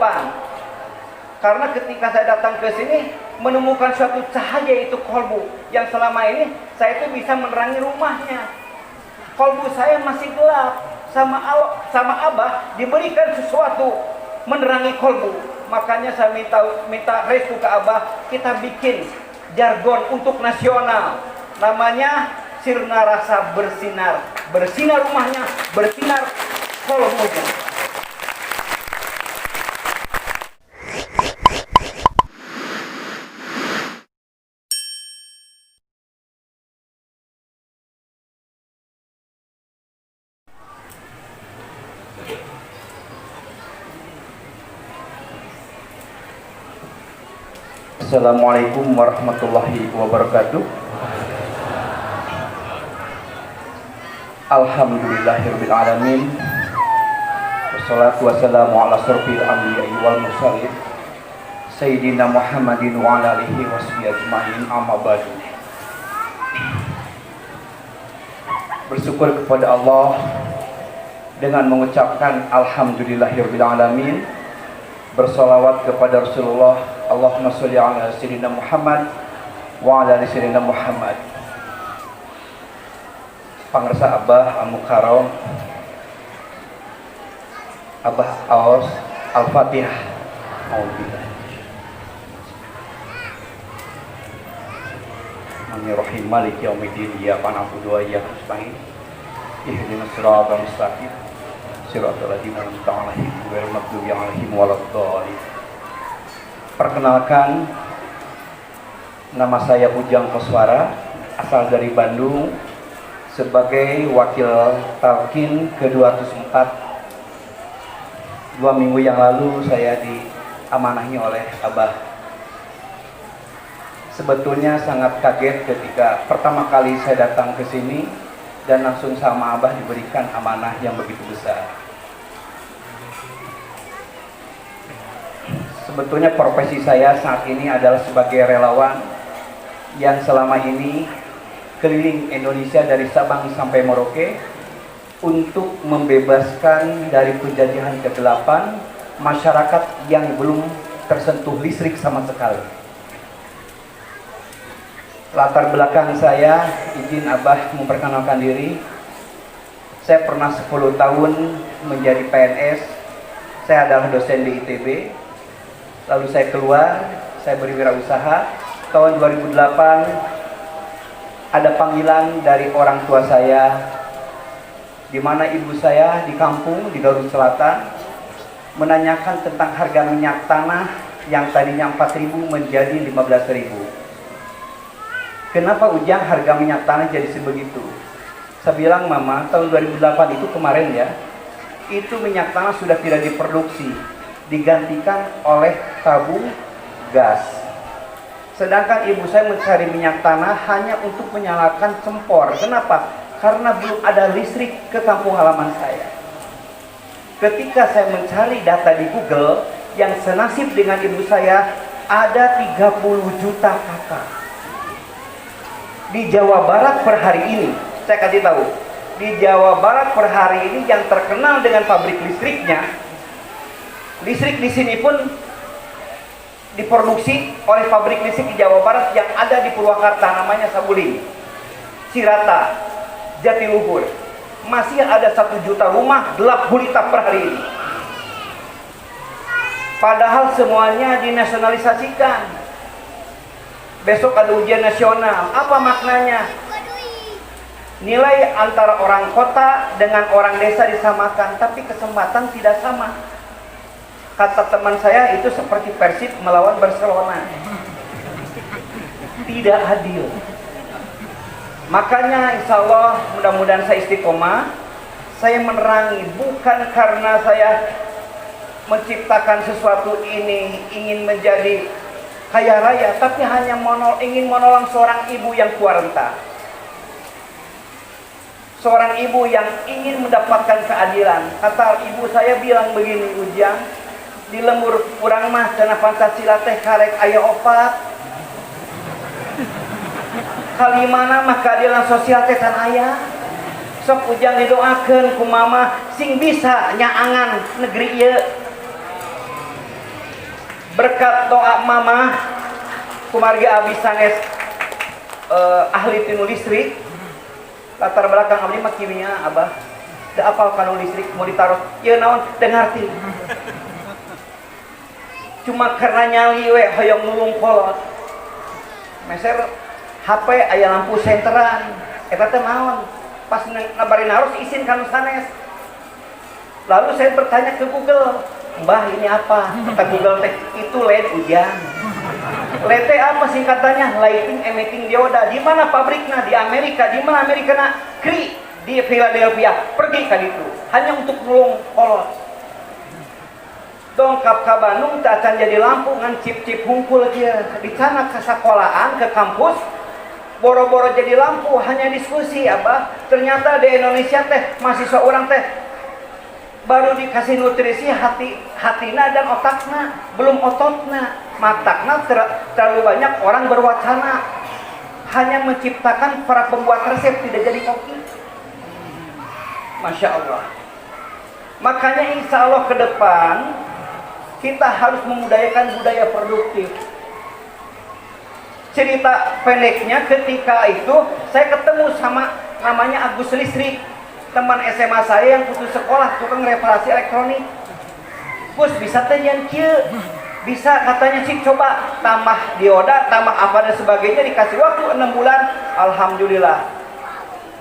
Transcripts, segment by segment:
depan. Karena ketika saya datang ke sini menemukan suatu cahaya, itu kolbu yang selama ini saya itu bisa menerangi rumahnya. Kolbu saya masih gelap, sama Abah diberikan sesuatu menerangi kolbu. Makanya saya minta restu ke Abah, kita bikin jargon untuk nasional. Namanya Sirna Rasa Bersinar. Bersinar rumahnya, bersinar kolbunya. Assalamualaikum warahmatullahi wabarakatuh. Alhamdulillahirabbil alamin. Wassalatu wassalamu ala asyrofil anbiya'i wal mursalin sayyidina Muhammadin wa ala alihi washabihi ajmain, amma ba'du. Bersyukur kepada Allah dengan mengucapkan alhamdulillahirabbil alamin. Bersolawat kepada Rasulullah, Allahumma sholli ala sayyidina Muhammad wa ala ali sayyidina Muhammad. Pangresa Abah Al-Mukarram, Abah Aos, Al-Fatihah. Alhamdulillah. Bismillahirrahmanirrahim. Maliki yaumiddin. Iyyaka na'budu wa iyyaka nasta'in. Ihdinas siratal mustaqim. Siratal ladzina an'amta 'alaihim ghairil maghdubi 'alaihim waladdallin. Perkenalkan, nama saya Ujang Koswara, asal dari Bandung, sebagai wakil talqin ke-204. 2 minggu yang lalu saya diamanahi oleh Abah. Sebetulnya sangat kaget ketika pertama kali saya datang ke sini dan langsung sama Abah diberikan amanah yang begitu besar. Sebetulnya profesi saya saat ini adalah sebagai relawan yang selama ini keliling Indonesia dari Sabang sampai Merauke untuk membebaskan dari penjajahan ke-8 masyarakat yang belum tersentuh listrik sama sekali. Latar belakang saya, izin Abah memperkenalkan diri. Saya pernah 10 tahun menjadi PNS. Saya adalah dosen di ITB. Lalu saya keluar, saya berwirausaha. Tahun 2008 ada panggilan dari orang tua saya, di mana ibu saya di kampung di Garut Selatan menanyakan tentang harga minyak tanah yang tadinya 4.000 menjadi 15.000. Kenapa Ujang harga minyak tanah jadi sebegitu? Saya bilang, Mama, tahun 2008 itu kemarin ya, itu minyak tanah sudah tidak diproduksi, digantikan oleh tabung gas. Sedangkan ibu saya mencari minyak tanah hanya untuk menyalakan kompor. Kenapa? Karena belum ada listrik ke kampung halaman saya. Ketika saya mencari data di Google, yang senasib dengan ibu saya ada 30 juta kakak. Di Jawa Barat per hari ini, saya kasih tahu, di Jawa Barat per hari ini yang terkenal dengan pabrik listriknya, listrik di sini pun diproduksi oleh pabrik listrik di Jawa Barat yang ada di Purwakarta, namanya Saguling, Cirata, Jatiluhur. Masih ada 1 juta rumah gelap gulita per hari ini. Padahal semuanya dinasionalisasikan. Besok ada ujian nasional. Apa maknanya? Nilai antara orang kota dengan orang desa disamakan, tapi kesempatan tidak sama. Kata teman saya, itu seperti Persib melawan Barcelona. Tidak adil. Makanya insya Allah mudah-mudahan saya istiqomah. Saya menerangi bukan karena saya menciptakan sesuatu ini ingin menjadi kaya raya, tapi hanya ingin menolong seorang ibu yang kuarenta. Seorang ibu yang ingin mendapatkan keadilan. Kata ibu saya bilang begini, Ujang, di lembur kurang mah cenah Pancasila teh karek aya opat. Kalimana mah keadilan sosial teh tan aya. Sok Ujang didoakeun ku mama sing bisa nyaangan negeri ieu. berkat doa mama kumarga abdi sanes ahli tinu listrik, latar belakang abdi mah kimia abah da apal kanu listrik mau ditaruh ieu naon dengarti cuma karena nyali we hoyong nulung kolot meser HP aya lampu senteran eta teh naon pas nabari naros izin kanu sanes. Lalu saya bertanya ke Google, Mbah ini apa? Kata Google teh itu LED hujan. LED apa singkatannya? Lighting Emitting Dioda. Di mana pabriknya? Di Amerika. Di mana Amerika? Cree di Philadelphia. Pergi ke itu hanya untuk nulung kolot. Dongkap ke Bandung tak akan jadi lampu ngan cip-cip hungkul dia. Di sana ke sekolahan, ke kampus, boro-boro jadi lampu hanya diskusi apa? Ternyata di Indonesia teh mahasiswa orang teh baru dikasih nutrisi hatina dan otakna, belum ototna, matakna terlalu banyak orang berwacana hanya menciptakan para pembuat resep tidak jadi koki. Masya Allah. Makanya insya Allah ke depan kita harus memudayakan budaya produktif. Cerita pendeknya ketika itu saya ketemu sama namanya Agus Listrik, teman SMA saya yang putus sekolah tukang reparasi elektronik. Gus bisa teh yang kieu, bisa katanya sih coba tambah dioda, tambah apa dan sebagainya, dikasih waktu 6 bulan, alhamdulillah.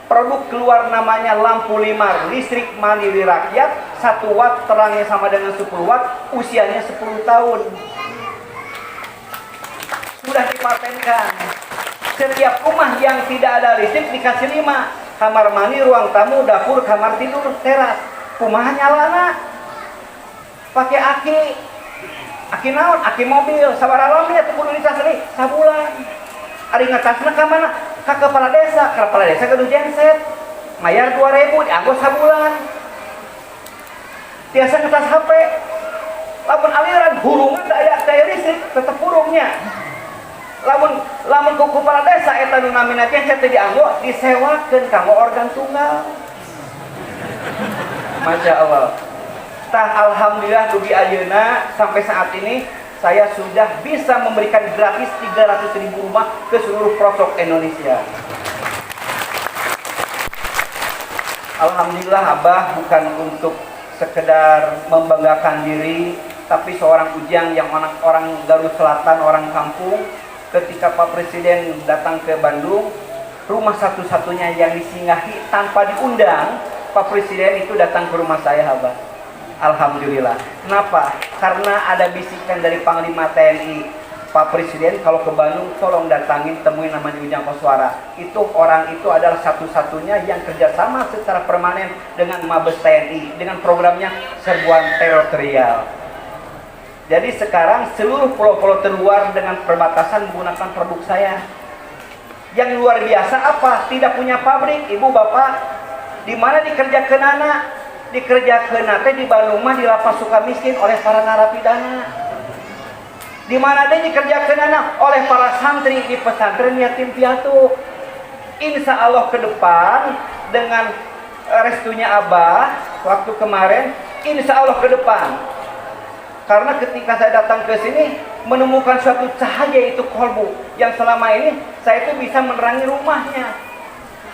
Produk keluar namanya lampu limar, listrik mandiri rakyat, 1 watt terangnya sama dengan 10 watt, usianya 10 tahun. Sudah dipatenkan. Setiap rumah yang tidak ada listrik dikasih 5. Kamar mandi, ruang tamu, dapur, kamar tidur, teras. Kumaha nyalana? Pakai aki naon? Aki mobil. Sabaraha nya teu kudu dicas deui sabulan. Ari ngecasna ka mana? Ka kepala desa. Kepala desa kudu genset. Mayar 2.000 dianggo sabulan. Tiasa ngecas HP. Lamun aliran hurungan daya listrik tetep hurungnya. Lamun ku kepala desa eta nu namina genset dianggo disewakeun kanggo organ tunggal. Masya Allah. Tah alhamdulillah dugi ayeuna sampai saat ini saya sudah bisa memberikan gratis 300.000 rumah ke seluruh pelosok Indonesia. Alhamdulillah Abah bukan untuk sekedar membanggakan diri, tapi seorang ujang yang orang Garut Selatan, orang kampung. Ketika Pak Presiden datang ke Bandung, rumah satu-satunya yang disinggahi tanpa diundang, Pak Presiden itu datang ke rumah saya, Abah. Alhamdulillah. Kenapa? Karena ada bisikan dari Panglima TNI, Pak Presiden kalau ke Bandung tolong datangin, temuin namanya Ujang Koswara. Itu orang itu adalah satu-satunya yang kerjasama secara permanen dengan Mabes TNI dengan programnya Serbuan Teritorial. Jadi sekarang seluruh pulau-pulau terluar dengan perbatasan menggunakan produk saya. Yang luar biasa apa? Tidak punya pabrik, ibu bapak. Di mana dikerjakeun anak? Dikerjakeun teh di Bandung mah di lapas Sukamiskin oleh para narapidana. Di mana teh dikerjakeun anak? Oleh para santri di pesantren yatim piatu. Insya Allah ke depan dengan restunya Abah waktu kemarin, insya Allah ke depan. Karena ketika saya datang ke sini menemukan suatu cahaya, itu kolbu yang selama ini saya itu bisa menerangi rumahnya.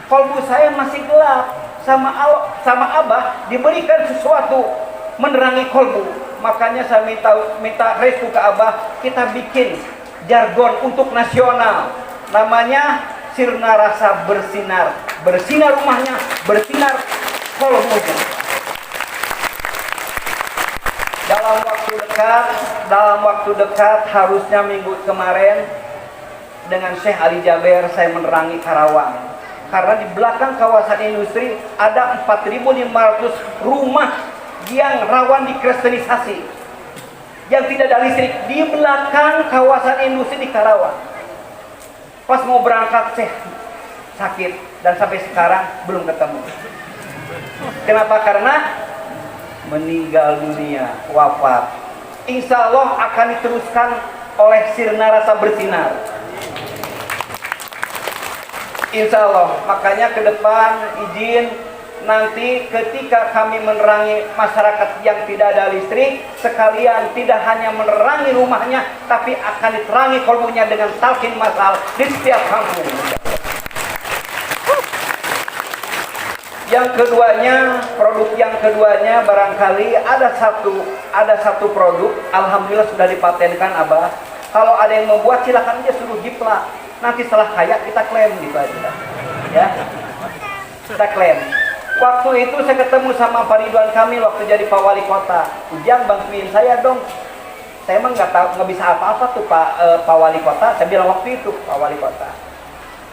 Kolbu saya masih gelap, sama Abah diberikan sesuatu menerangi kolbu. Makanya saya minta restu ke Abah, kita bikin jargon untuk nasional. Namanya Sirna Rasa Bersinar. Bersinar rumahnya, bersinar kolbunya. Dalam waktu dekat harusnya minggu kemarin dengan Syekh Ali Jaber saya menerangi Karawang. Karena di belakang kawasan industri ada 4.500 rumah yang rawan dikristenisasi, yang tidak ada listrik di belakang kawasan industri di Karawang. Pas mau berangkat Syekh sakit dan sampai sekarang belum ketemu. Kenapa? Karena meninggal dunia, wafat. Insya Allah akan diteruskan oleh Sirna Rasa Bersinar. Insya Allah. Makanya ke depan izin nanti ketika kami menerangi masyarakat yang tidak ada listrik, sekalian tidak hanya menerangi rumahnya, tapi akan diterangi kolbunya dengan talqin masal di setiap kampung. Yang keduanya, produk yang keduanya barangkali ada satu produk, alhamdulillah sudah dipatenkan Abah. Kalau ada yang membuat silakan aja suruh jiplak. Nanti setelah kaya kita klaim gitu aja. Ya. Kita klaim. Waktu itu saya ketemu sama Pak Ridwan Kamil waktu jadi Pak Wali Kota. Ujang bantuin saya dong. Saya emang nggak bisa apa-apa tuh Pak Wali Kota. Saya bilang waktu itu Pak Wali Kota.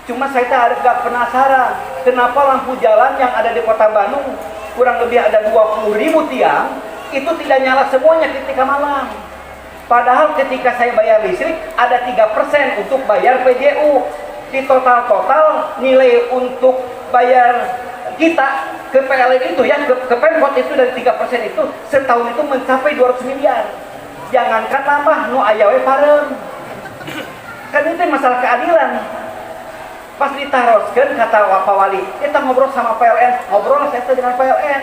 Cuma saya agak penasaran, kenapa lampu jalan yang ada di Kota Bandung kurang lebih ada 20.000 tiang itu tidak nyala semuanya ketika malam. Padahal ketika saya bayar listrik ada 3% untuk bayar PJU. Di total nilai untuk bayar kita ke PLN itu ya, ke Pemkot itu dari 3% itu setahun itu mencapai 200 miliar. Jangankan nambah nu aya we parem. Kan itu masalah keadilan. Pas ditaroskeun kata Pak Wali, kita ngobrol sama PLN, ngobrol saya dengan PLN.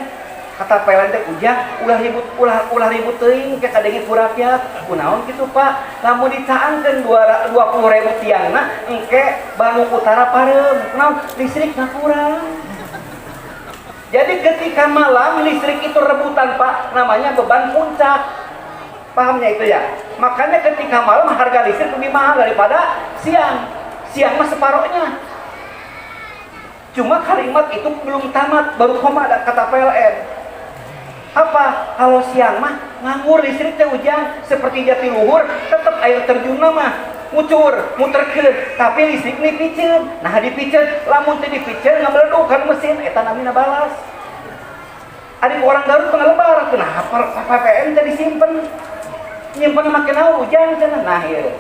Kata PLN teh Ujang ulah ribut teuing ke kadenge ku rakyat. Kunaon kitu Pak? Lamun dicaangkeun 20.000 tiangna engke Bandung Utara parem. Kunaon listrikna kurang. Jadi ketika malam listrik itu rebutan Pak, namanya beban puncak. Pahamnya itu ya? Makanya ketika malam harga listrik lebih mahal daripada siang. Siang mah separohnya. Cuma kalimat itu belum tamat, baru koma kata PLN. Apa? Kalau siang mah nganggur listrik teh Ujang, seperti Jatiluhur tetap air terjun mah ngucur, muterkeun, tapi listrik dipicen. Nah dipicen, lamun teh dipicen ngameleduk kan mesin eta namina balas. Adik orang Garut pengelebar, kenapa PPN teh disimpen? Nyimpen make naon Ujang cenah. Nah ieu.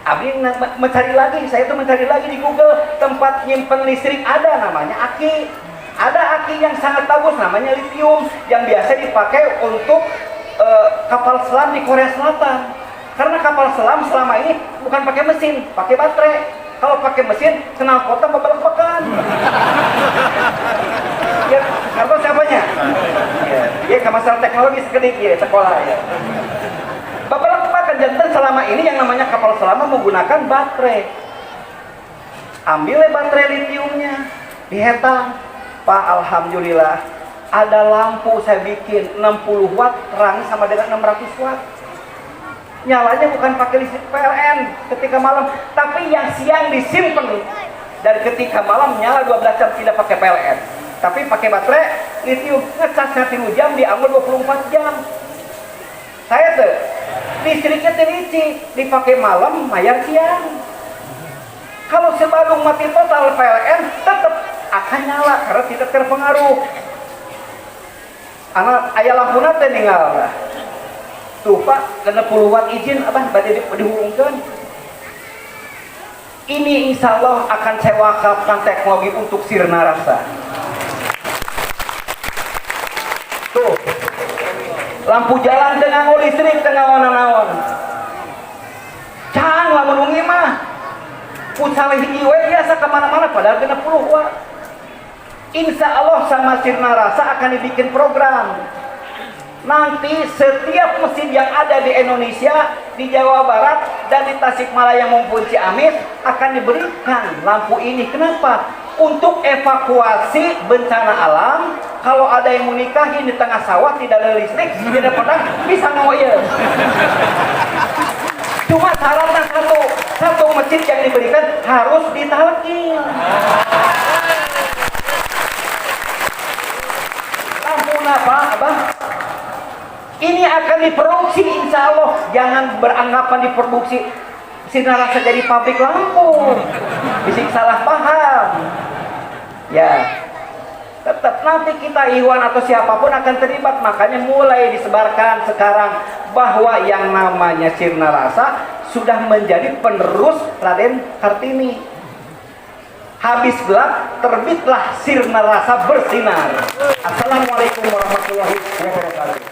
Abdi mencari lagi, saya tuh mencari lagi di Google tempat nyimpen listrik ada namanya aki. Ada aki yang sangat bagus namanya lithium yang biasa dipakai untuk kapal selam di Korea Selatan. Karena kapal selam selama ini bukan pakai mesin, pakai baterai. Kalau pakai mesin, kenal kota beberapa. Ya, apa siapanya? Ya, ke masalah teknologi sekedip ya sekolah ya. Beberapa jantan selama ini yang namanya kapal selam menggunakan baterai. Ambilnya baterai litiumnya, dihetang. Pak, alhamdulillah ada lampu saya bikin 60 watt terangi sama dengan 600 watt. Nyalanya bukan pakai listrik PLN ketika malam, tapi yang siang disimpan. Dan ketika malam nyala 12 jam tidak pakai PLN, tapi pakai baterai litium. Ngecasnya 3 jam diambil 24 jam. Saya tuh listriknya terici, dipakai malam, bayar siang. Kalau sebelum mati total PLN tetap akan nyala karena tidak terpengaruh. Anak ayah lampu nate ninggal. Tuh Pak, kena puluhan izin apa badai dihubungkan. Ini insya Allah akan saya wakafkan teknologi untuk sirna rasa. Tuh, lampu jalan dengan listrik tengah naon-naon. Cang lamun ungi mah. Pucal hiji we biasa kemana-mana padahal kena 10 watt. Insya Allah sama Sirna Rasa akan dibikin program. Nanti setiap mesin yang ada di Indonesia, di Jawa Barat dan di Tasikmalaya maupun Ciamis akan diberikan lampu ini. Kenapa? Untuk evakuasi bencana alam. Kalau ada yang menikahi di tengah sawah tidak ada listrik, tidak pernah bisa ngoyel. Cuma syaratnya satu masjid yang diberikan harus ditalkin. Lampu apa, Abang? Ini akan diproduksi insya Allah. Jangan beranggapan diproduksi Sirna Rasa jadi pabrik lampu. Bisa salah paham. Ya, tetap nanti kita Iwan atau siapapun akan terlibat. Makanya mulai disebarkan sekarang bahwa yang namanya Sirna Rasa sudah menjadi penerus Raden Kartini. Habis gelap, terbitlah Sirna Rasa bersinar. Assalamualaikum warahmatullahi wabarakatuh.